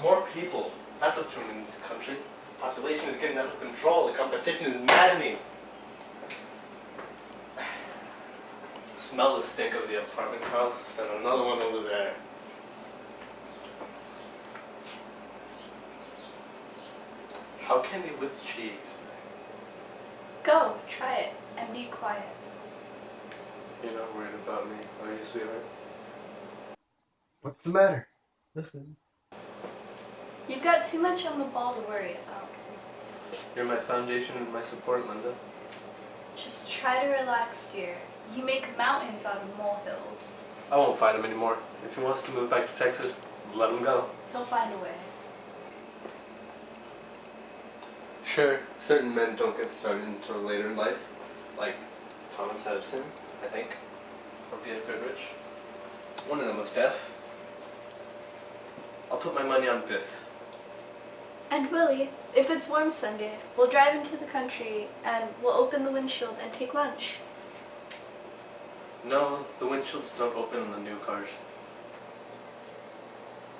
More people. That's what's ruining this country. The population is getting out of control. The competition is maddening. Smell the stink of the apartment house and another one over there. How can they whip cheese? Go, try it, and be quiet. You're not worried about me, are you, sweetheart? What's the matter? Listen. You've got too much on the ball to worry about. You're my foundation and my support, Linda. Just try to relax, dear. You make mountains out of molehills. I won't fight him anymore. If he wants to move back to Texas, let him go. He'll find a way. Sure, certain men don't get started until later in life, like Thomas Edison, I think, or Biff. One of them was deaf. I'll put my money on Biff. And Willy, if it's warm Sunday, we'll drive into the country and we'll open the windshield and take lunch. No, the windshields don't open on the new cars.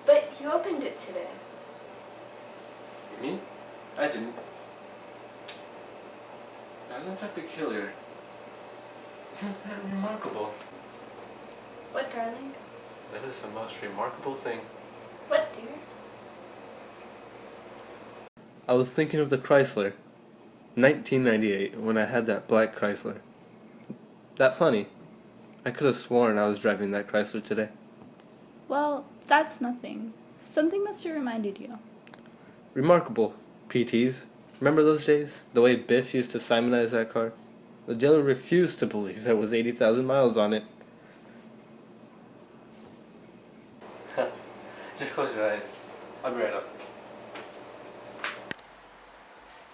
But you opened it today. Me? I didn't. Isn't that peculiar? Isn't that remarkable? What, darling? That is the most remarkable thing. What, dear? I was thinking of the Chrysler. 1998, when I had that black Chrysler. That funny. I could have sworn I was driving that Chrysler today. Well, that's nothing. Something must have reminded you. Remarkable. PTs. Remember those days? The way Biff used to Simonize that car? The dealer refused to believe there was 80,000 miles on it. Just close your eyes. I'll be right up.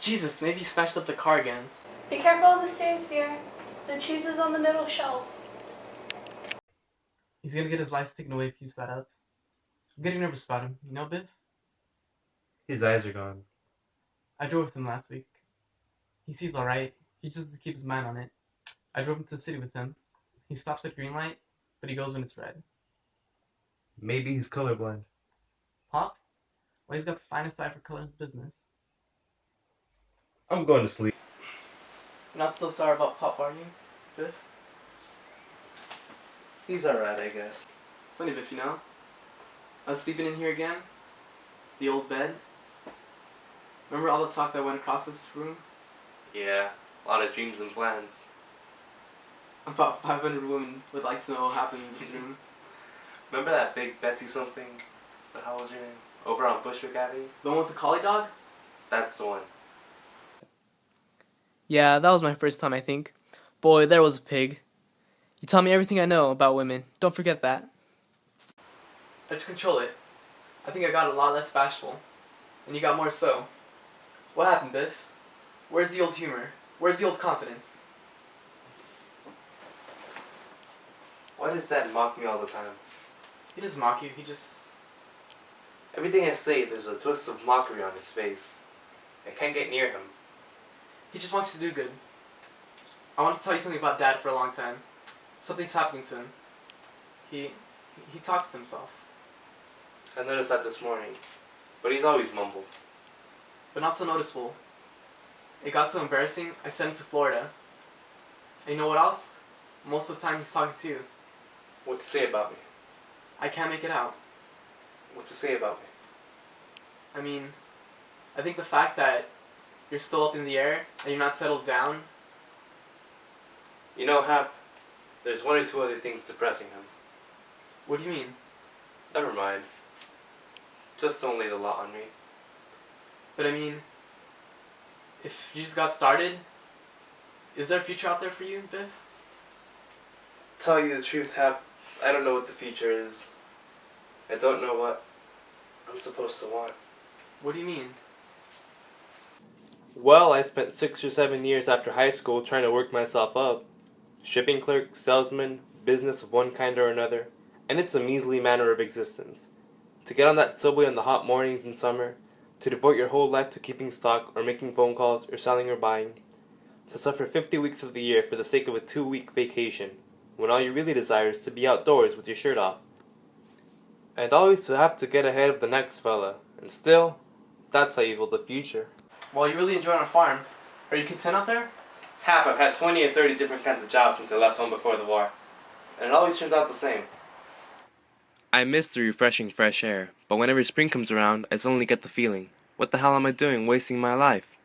Jesus, maybe you smashed up the car again. Be careful on the stairs, dear. The cheese is on the middle shelf. He's gonna get his life taken away if he keeps that up. I'm getting nervous about him. You know, Biff? His eyes are gone. I drove with him last week. He sees alright. He just has to keep his mind on it. I drove into the city with him. He stops at green light, but he goes when it's red. Maybe he's colorblind. Pop? Well, he's got the finest eye for color in the business. I'm going to sleep. You're not still sorry about Pop, are you, Biff? He's alright, I guess. Funny, Biff, you know? I was sleeping in here again. The old bed. Remember all the talk that went across this room? Yeah, a lot of dreams and plans. About 500 women would like to know what happened in this room. Remember that big Betsy something? What the hell was her name? Over on Bushwick Avenue? The one with the collie dog? That's the one. Yeah, that was my first time, I think. Boy, there was a pig. You taught me everything I know about women. Don't forget that. I just control it. I think I got a lot less bashful. And you got more so. What happened, Biff? Where's the old humor? Where's the old confidence? Why does Dad mock me all the time? He doesn't mock you, he just... Everything I say, there's a twist of mockery on his face. I can't get near him. He just wants you to do good. I wanted to tell you something about Dad for a long time. Something's happening to him. He talks to himself. I noticed that this morning, but he's always mumbled. But not so noticeable. It got so embarrassing, I sent him to Florida. And you know what else? Most of the time he's talking to you. What to say about me? I can't make it out. What to say about me? I mean, I think the fact that you're still up in the air and you're not settled down. You know, Hap, there's one or two other things depressing him. What do you mean? Never mind. Just don't lay the lot on me. But I mean, if you just got started, is there a future out there for you, Biff? Tell you the truth, Hap, I don't know what the future is. I don't know what I'm supposed to want. What do you mean? Well, I spent 6 or 7 years after high school trying to work myself up. Shipping clerk, salesman, business of one kind or another, and it's a measly manner of existence. To get on that subway on the hot mornings in summer, to devote your whole life to keeping stock or making phone calls or selling or buying, to suffer 50 weeks of the year for the sake of a 2-week vacation, when all you really desire is to be outdoors with your shirt off. And always to have to get ahead of the next fella. And still, that's how you build the future. Well, you really enjoy on a farm. Are you content out there? I've had 20 or 30 different kinds of jobs since I left home before the war. And it always turns out the same. I miss the refreshing fresh air, but whenever spring comes around, I suddenly get the feeling, what the hell am I doing wasting my life?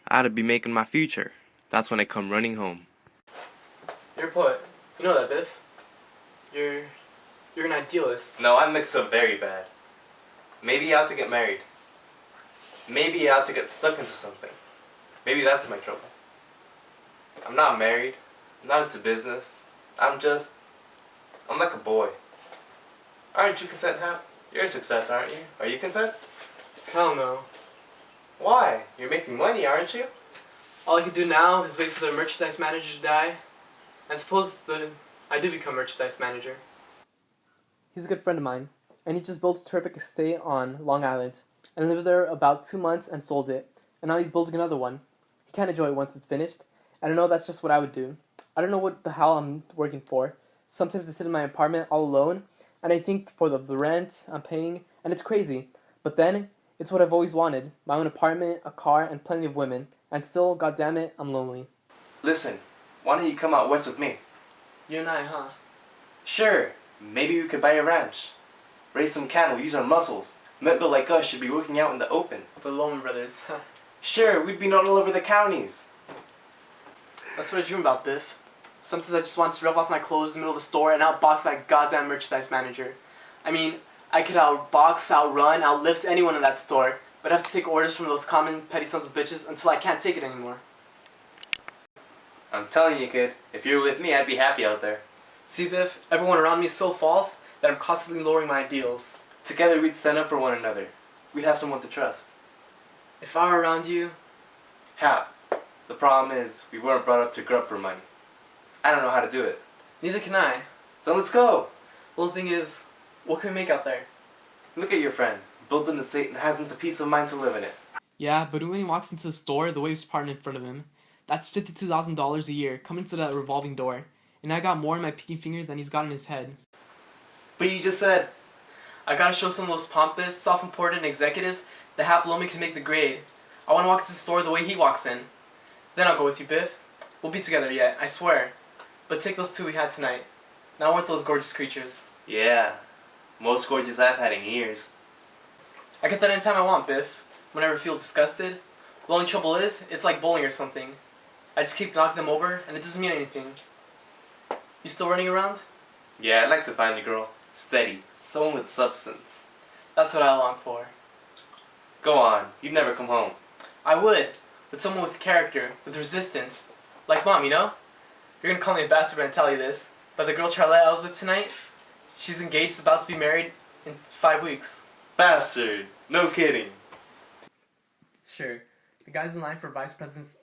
I ought to be making my future. That's when I come running home. You're a poet. You know that, Biff. You're an idealist. No, I mix up very bad. Maybe I ought to get married. Maybe I ought to get stuck into something. Maybe that's my trouble. I'm not married. I'm not into business. I'm like a boy. Aren't you content, Hap? You're a success, aren't you? Are you content? Hell no. Why? You're making money, aren't you? All I can do now is wait for the merchandise manager to die, and suppose I do become merchandise manager. He's a good friend of mine, and he just built a terrific estate on Long Island, and lived there about 2 months and sold it, and now he's building another one. He can't enjoy it once it's finished, and I know that's just what I would do. I don't know what the hell I'm working for. Sometimes I sit in my apartment all alone, and I think for the rent I'm paying, and it's crazy. But then, it's what I've always wanted. My own apartment, a car, and plenty of women. And still, goddammit, I'm lonely. Listen, why don't you come out west with me? You and I, huh? Sure, maybe we could buy a ranch. Raise some cattle, use our muscles. Men built like us should be working out in the open. The Loman brothers, huh? Sure, we'd be known all over the counties. That's what I dream about, Biff. Sometimes I just want to rub off my clothes in the middle of the store and outbox that goddamn merchandise manager. I mean, I could outbox, outrun, outlift anyone in that store, but I have to take orders from those common petty sons of bitches until I can't take it anymore. I'm telling you, kid, if you're with me, I'd be happy out there. See, Biff, everyone around me is so false that I'm constantly lowering my ideals. Together we'd stand up for one another. We'd have someone to trust. If I were around you... Hap, the problem is, we weren't brought up to grub for money. I don't know how to do it. Neither can I. Then let's go! Well, the thing is, what can we make out there? Look at your friend, built an estate and hasn't the peace of mind to live in it. Yeah, but when he walks into the store, the waves part in front of him. That's $52,000 a year, coming for that revolving door. And I got more in my pinky finger than he's got in his head. But you just said... I gotta show some of those pompous, self-important executives that Hap below me can make the grade. I wanna walk into the store the way he walks in. Then I'll go with you, Biff. We'll be together yet, I swear. But take those two we had tonight. Now I want those gorgeous creatures. Yeah, most gorgeous I've had in years. I get that anytime I want, Biff. Whenever I feel disgusted. The only trouble is, it's like bowling or something. I just keep knocking them over, and it doesn't mean anything. You still running around? Yeah, I'd like to find a girl. Steady. Someone with substance. That's what I long for. Go on, you'd never come home. I would, but someone with character, with resistance. Like Mom, you know? You're gonna call me a bastard when I tell you this, but the girl Charlotte I was with tonight, she's engaged, about to be married in 5 weeks. Bastard. No kidding. Sure, the guy's in line for vice presidency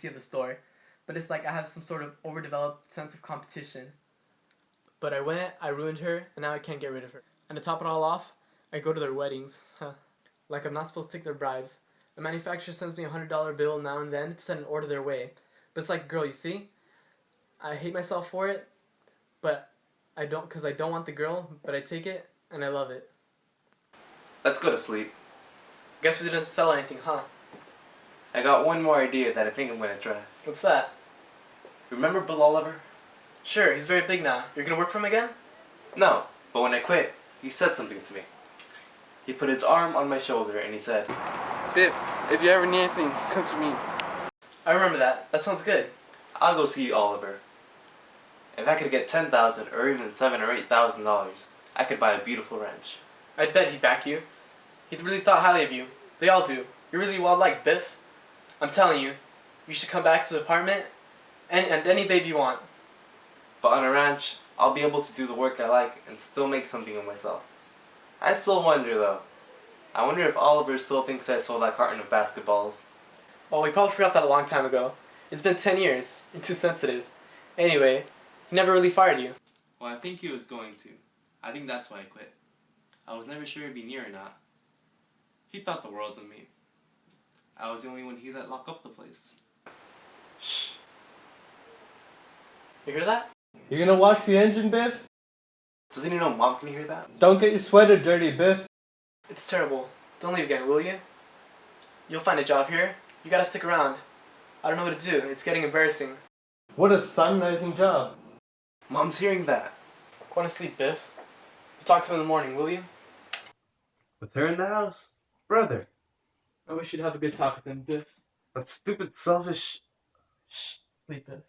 of the store, but it's like I have some sort of overdeveloped sense of competition. But I went, I ruined her, and now I can't get rid of her. And to top it all off, I go to their weddings. Like I'm not supposed to take their bribes. The manufacturer sends me a $100 bill now and then to send an order their way. But it's like, girl, you see? I hate myself for it, but I don't, because I don't want the girl, but I take it, and I love it. Let's go to sleep. Guess we didn't sell anything, huh? I got one more idea that I think I'm gonna try. What's that? Remember Bill Oliver? Sure, he's very big now. You're gonna work for him again? No, but when I quit, he said something to me. He put his arm on my shoulder and he said, Biff, if you ever need anything, come to me. I remember that. That sounds good. I'll go see Oliver. If I could get $10,000 or even $7,000 or $8,000, I could buy a beautiful ranch. I'd bet he'd back you. He really thought highly of you. They all do. You're really well-liked, Biff. I'm telling you, you should come back to the apartment and any babe you want. But on a ranch, I'll be able to do the work I like and still make something of myself. I still wonder though. I wonder if Oliver still thinks I sold that carton of basketballs. Well, we probably forgot that a long time ago. It's been 10 years. You're too sensitive. Anyway, he never really fired you. Well, I think he was going to. I think that's why I quit. I was never sure he'd be near or not. He thought the world of me. I was the only one he let lock up the place. Shh. You hear that? You're gonna watch the engine, Biff? Doesn't he know Mom can hear that? Don't get your sweater dirty, Biff. It's terrible. Don't leave again, will you? You'll find a job here. You gotta stick around. I don't know what to do. It's getting embarrassing. What a sunrising job. Mom's hearing that. Go to sleep, Biff. We'll talk to him in the morning, will you? With her in the house? Brother, I wish you'd have a good talk with him, Biff. that stupid selfish... Shh. Sleep, Biff.